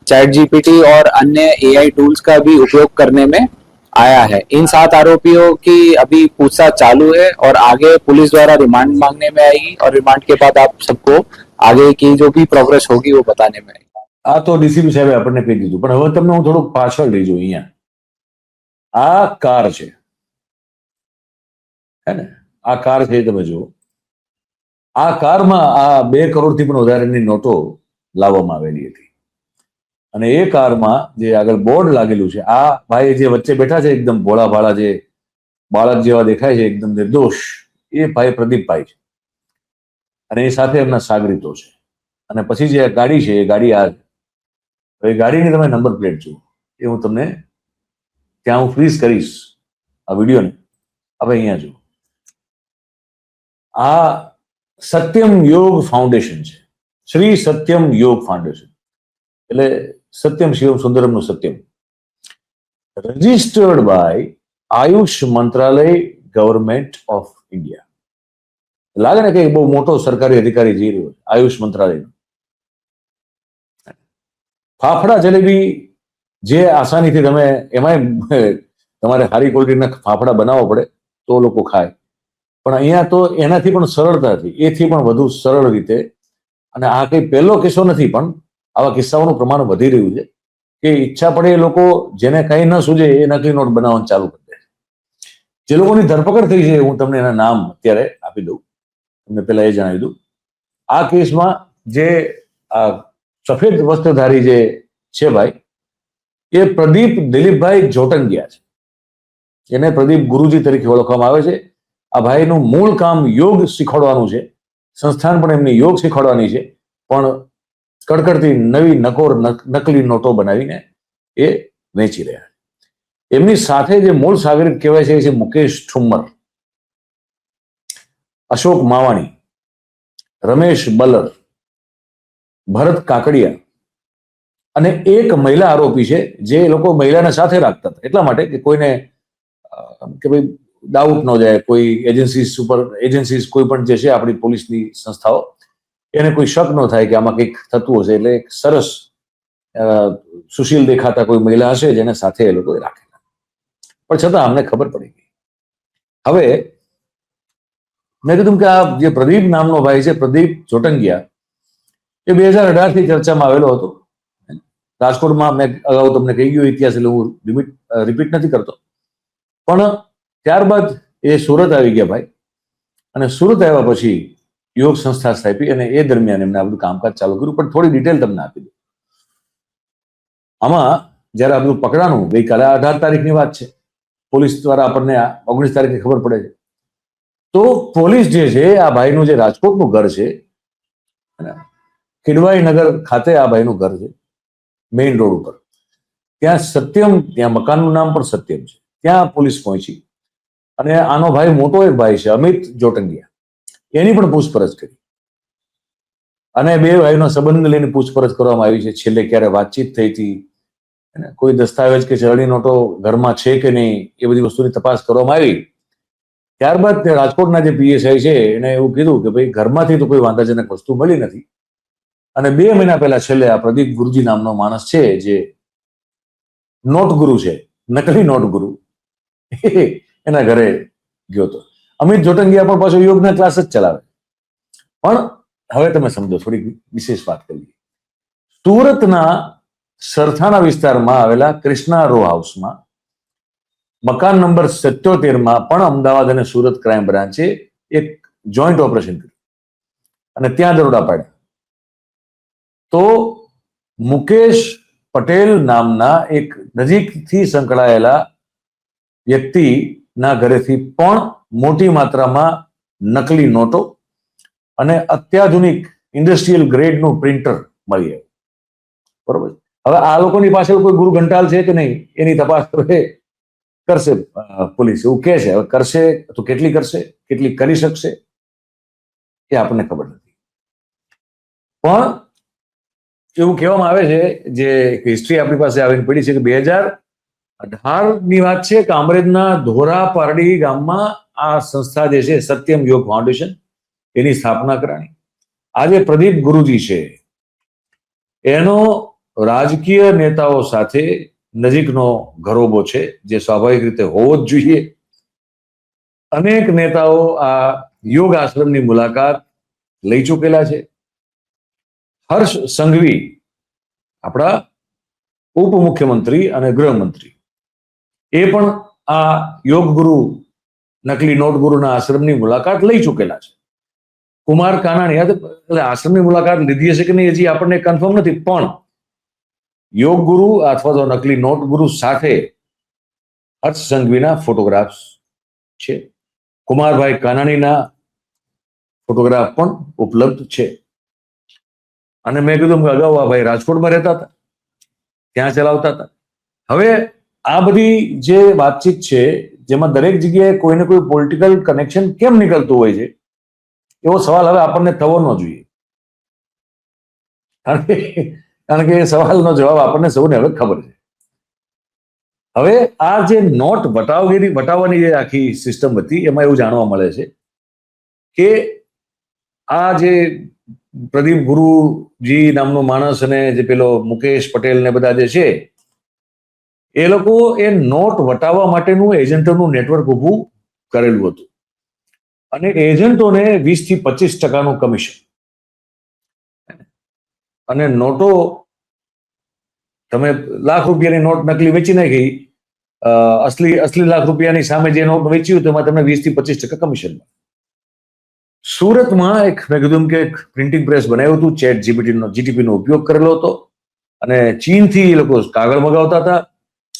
Chat GPT और अन्य AI tools का भी उपयोग करने में आया है। इन 7 आरोपियों की अभी पूछताछ चालू है और आगे पुलिस द्वारा रिमांड मांगने में आएगी और रिमांड के बाद आप सबको आगे की जो भी प्रोग्रेस होगी वो बताने में आएगी। આ તો ડીસીપી સાહેબે આપણને કહી દીધું, પણ હવે તમને હું થોડુંક પાછળ લઈ જાઉં. અહીંયા આ કાર છે, હે ને? આ કાર છે, તમે જુઓ. આ કારમાં આ 2 કરોડથી પણ વધારેની નોટો લાવવામાં આવેલી હતી. અને એ કારમાં જે આગળ બોર્ડ લાગેલું છે, આ ભાઈ જે વચ્ચે બેઠા છે, એકદમ ભોળા ભાળા, જે બાળક જેવા દેખાય છે, એકદમ નિર્દોષ, એ ભાઈ પ્રદીપભાઈ છે. અને એ સાથે એમના સાગરીતો છે. અને પછી જે ગાડી છે, એ ગાડી આ એ ગાડીની તમે નંબર પ્લેટ જુઓ, એ હું તમને ત્યાં હું ફ્રીઝ કરીશ આ વિડીયોને. હવે અહીંયા જુઓ, આ સત્યમ યોગ ફાઉન્ડેશન છે, શ્રી સત્યમ યોગ ફાઉન્ડેશન, એટલે સત્યમ શિવમ સુંદરમનું સત્યમ, રજિસ્ટર્ડ બાય આયુષ મંત્રાલય, ગવર્મેન્ટ ઓફ ઇન્ડિયા. લાગે ને કે બહુ મોટો સરકારી અધિકારી જઈ રહ્યો છે, આયુષ મંત્રાલયનો. ફાફડા જલેબી જે આસાનીથી તમે, એમાંય તમારે સારી ક્વોલિટીના ફાફડા બનાવવા પડે તો લોકો ખાય, પણ અહીંયા તો એનાથી પણ સરળતાથી, એથી પણ વધુ સરળ રીતે. અને આ કંઈ પહેલો કિસ્સો નથી, પણ આવા કિસ્સાઓનું પ્રમાણ વધી રહ્યું છે કે ઈચ્છા પડે એ લોકો, જેને કંઈ ન સૂજે, એ નકલી નોટ બનાવવાનું ચાલુ કરી દે. જે લોકોની ધરપકડ થઈ છે, હું તમને એના નામ અત્યારે આપી દઉં. તમને પહેલા એ જણાવી દઉં, આ કેસમાં જે આ સફેદ વસ્ત્રધારી જે છે ભાઈ, એ પ્રદીપ દિલીપભાઈ જોટંગિયા છે. એને પ્રદીપ ગુરુજી તરીકે ઓળખવામાં આવે છે. આ ભાઈનું મૂળ કામ યોગ શીખવાડવાનું છે, સંસ્થાન પણ એમની યોગ શીખવાડવાની છે, પણ કડકડતી નવી નકોર નકલી નોટો બનાવીને એ વેચી રહ્યા. એમની સાથે જે મૂળ સાગરીત કહેવાય છે એ છે મુકેશ ઠુમ્મર, અશોક માવાણી, રમેશ બલર, ભરત કાકડિયા અને એક મહિલા આરોપી છે, જે લોકો મહિલાને સાથે રાખતા હતા એટલા માટે કે કોઈને કે ભાઈ ડાઉટ ન જાય, કોઈ એજન્સીસ કોઈ પણ જે છે આપણી પોલીસની સંસ્થાઓ, એને કોઈ શક ન થાય કે આમાં કંઈક થતું હશે. એટલે એક સરસ સુશીલ દેખાતા કોઈ મહિલા હશે જેને સાથે એ લોકોએ રાખેલા, પણ છતાં અમને ખબર પડી ગઈ. હવે મેં કીધું કે આ જે પ્રદીપ નામનો ભાઈ છે, પ્રદીપ જોટંગિયા, એ 2018થી ચર્ચામાં આવેલો હતો રાજકોટમાં. મેં અગાઉ તમને કહી ગયો ઇતિહાસ, એટલે હું રિપીટ નથી કરતો. પણ ત્યારબાદ એ સુરત આવી ગયા ભાઈ, અને સુરત આવ્યા પછી યોગ સંસ્થા સ્થાપી, અને એ દરમિયાન એમને આ બધું કામકાજ ચાલુ કર્યું. પણ થોડી ડિટેલ તમને આપી દઉં. આમાં જયારે આ બધું પકડાનું, ગઈકાલે 18 તારીખની વાત છે, પોલીસ દ્વારા આપણને 19 તારીખે ખબર પડે છે. તો પોલીસ જે છે, આ ભાઈનું જે રાજકોટનું ઘર છે, કિડવાઈ નગર ખાતે આ ભાઈનું ઘર છે, મેઇન રોડ ઉપર, ત્યાં સત્યમ, ત્યાં મકાનનું નામ પણ સત્યમ છે, ત્યાં પોલીસ પહોંચી. અને આનો ભાઈ મોટો એક ભાઈ છે અમિત જોટંગિયા, એની પણ પૂછપરછ કરી. અને 2 ભાઈનો સંબંધ લઈને પૂછપરછ કરવામાં આવી છે. છેલ્લે ક્યારે વાતચીત થઈ હતી, કોઈ દસ્તાવેજ કે ચલણી નોટો ઘરમાં છે કે નહીં, એ બધી વસ્તુની તપાસ કરવામાં આવી. ત્યારબાદ રાજકોટના જે પીએસઆઈ છે એને એવું કીધું કે ભાઈ ઘરમાંથી તો કોઈ વાંધાજનક વસ્તુ મળી નથી. અને 2 મહિના પહેલા છેલ્લે આ પ્રદીપ ગુરુજી નામનો માણસ છે, જે નોટ ગુરુ છે, નકલી નોટ ગુરુ, એના ઘરે ગયો હતો. અમિત જોટંગિયા પણ પાછો યોગના ક્લાસ જ ચલાવે. પણ હવે તમે સમજો, થોડી વિશેષ વાત કરીએ. સુરતના સરથાણા વિસ્તારમાં આવેલા કૃષ્ણા રો હાઉસમાં મકાન નંબર 77માં પણ અમદાવાદ અને સુરત ક્રાઇમ બ્રાન્ચે એક જોઈન્ટ ઓપરેશન કર્યું અને ત્યાં દરોડા પાડ્યા. તો મુકેશ પટેલ નામના એક નજીકથી સંકળાયેલા વ્યક્તિના ઘરેથી પણ મોટી માત્રામાં નકલી નોટો અને અત્યાધુનિક ઇન્ડસ્ટ્રીયલ ગ્રેડનું પ્રિન્ટર મળી આવ્યું. બરોબર. હવે આ લોકોની પાછળ કોઈ ગુરુ ઘંટાલ છે કે નહીં એની તપાસ કરશે પોલીસ, એવું કહે છે. હવે કરશે તો કેટલી કરશે, કેટલી કરી શકશે એ આપણને ખબર નથી. પણ એવું કહેવામાં આવે છે, જે હિસ્ટ્રી આપણી પાસે આવીને પડી છે, કે 2018ની વાત છે, કામરેજના ધોરા પારડી ગામમાં આ સંસ્થા જે છે સત્યમ યોગ ફાઉન્ડેશન, એની સ્થાપના કરાણી. આજે પ્રદીપ ગુરુજી છે, એનો રાજકીય નેતાઓ સાથે નજીકનો ઘરોબો છે, જે સ્વાભાવિક રીતે હોવો જ જોઈએ. અનેક નેતાઓ આ યોગ આશ્રમની મુલાકાત લઈ ચૂકેલા છે. હર્ષ સંઘવી, આપણા ઉપમુખ્યમંત્રી અને ગૃહમંત્રી, એ પણ આ યોગ ગુરુ, નકલી નોટ ગુરુના આશ્રમની મુલાકાત લઈ ચૂકેલા છે. કુમાર કાનાણી, એટલે આશ્રમની મુલાકાત લીધી હશે કે નહીં હજી આપણને કન્ફર્મ નથી, પણ યોગ ગુરુ અથવા તો નકલી નોટ ગુરુ સાથે હર્ષ સંઘવીના ફોટોગ્રાફ્સ છે. કુમારભાઈ કાનાણીના ફોટોગ્રાફ પણ ઉપલબ્ધ છે. અને મેં કીધું કે અગાઉ આ ભાઈ રાજકોટમાં રહેતા હતા, ત્યાં ચલાવતા હતા. હવે આ બધી જે વાતચીત છે, જેમાં દરેક જગ્યાએ કોઈને કોઈ પોલિટિકલ કનેક્શન કેમ નીકળતું હોય છે, એવો સવાલ હવે આપણને થવો ન જોઈએ. કારણ કે એ સવાલનો જવાબ આપણને સૌને હવે ખબર છે. હવે આ જે નોટ વટાવવાની જે આખી સિસ્ટમ હતી, એમાં એવું જાણવા મળે છે કે આ જે પ્રદીપ ગુરુજી નામનો માણસ અને જે પેલો મુકેશ પટેલ ને બધા જે છે, એ લોકો એ નોટ વટાવવા માટેનું એજન્ટોનું નેટવર્ક ઊભું કરેલું હતું. અને એજન્ટોને 20 થી 25% કમિશન. અને નોટો તમે લાખ રૂપિયાની નોટ નકલી વેચી નાખી, અસલી લાખ રૂપિયાની સામે જે નોટ વેચ્યું તેમાં તમને 20 થી 25% કમિશન. સુરતમાં મેં કીધું કે પ્રિન્ટિંગ પ્રેસ બનાવ્યું હતું, ચેટ જીટીપીનો ઉપયોગ કરેલો હતો, અને ચીનથી એ લોકો કાગળ મગાવતા હતા,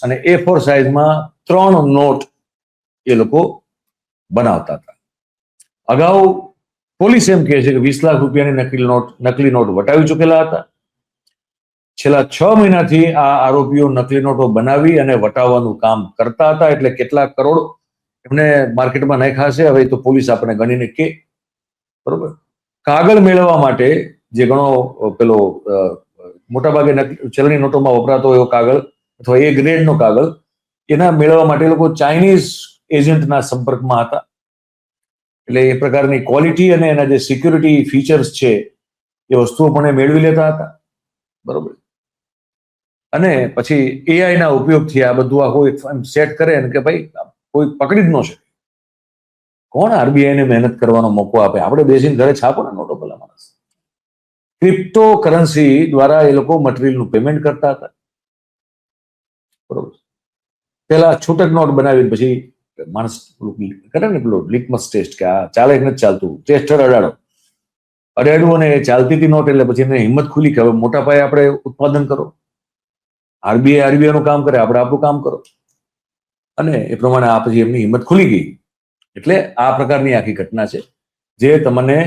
અને A4 સાઇઝમાં 3 નોટ એ લોકો બનાવતા હતા. અગાઉ પોલીસ એમ કહે છે કે 20 લાખ રૂપિયાની નકલી નોટ વટાવી ચૂકેલા હતા. છેલ્લા 6 મહિનાથી આ આરોપીઓ નકલી નોટો બનાવી અને વટાવવાનું કામ કરતા હતા. એટલે કેટલા કરોડ એમને માર્કેટમાં નાખ્યા હશે, હવે તો પોલીસ આપણે ગણીને કે. બરોબર. કાગળ મેળવવા માટે જે ઘણો પેલો મોટાભાગે ચલણી નોટોમાં વપરાતો એવો કાગળ અથવા એ ગ્રેડનો કાગળ, એના મેળવવા માટે લોકો ચાઇનીઝ એજન્ટના સંપર્કમાં હતા. એટલે એ પ્રકારની ક્વોલિટી અને એના જે સિક્યુરિટી ફીચર્સ છે, એ વસ્તુઓ પણ એ મેળવી લેતા હતા. બરોબર. અને પછી AI ના ઉપયોગથી આ બધું આખું સેટ કરે ને કે ભાઈ કોઈ પકડી જ ન શકે. કોણ RBI ને મહેનત કરવાનો મોકો આપે? આપણે બેસીને ઘરે છાપો ને નોટો પેલા માણસ. ક્રિપ્ટો કરન્સી દ્વારા એ લોકો મટીરિયલનું પેમેન્ટ કરતા હતા. બરોબર. પેલા છૂટક નોટ બનાવી પછી માણસ કરે ને પેલો લિટમસ ટેસ્ટ, કે આ ચાલે કે નથી ચાલતું, ટેસ્ટર અડાડ્યું અને ચાલતી હતી નોટ, એટલે પછી એને હિંમત ખુલી કે હવે મોટા પાયે આપણે ઉત્પાદન કરો. RBI નું કામ કરે, આપણે આપણું કામ કરો. અને એ પ્રમાણે આ પછી એમની હિંમત ખુલી ગઈ. એટલે આ પ્રકારની આખી ઘટના છે, જે તમને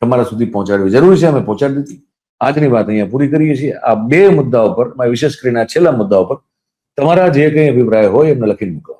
તમારા સુધી પહોંચાડવી જરૂરી છે. અમે પહોંચાડી દીધી. આજની વાત અહીંયા પૂરી કરીએ છીએ. આ 2 મુદ્દાઓ પર, વિશેષ કરીને આ છેલ્લા મુદ્દાઓ પર તમારા જે કંઈ અભિપ્રાય હોય એમને લખીને મૂકો.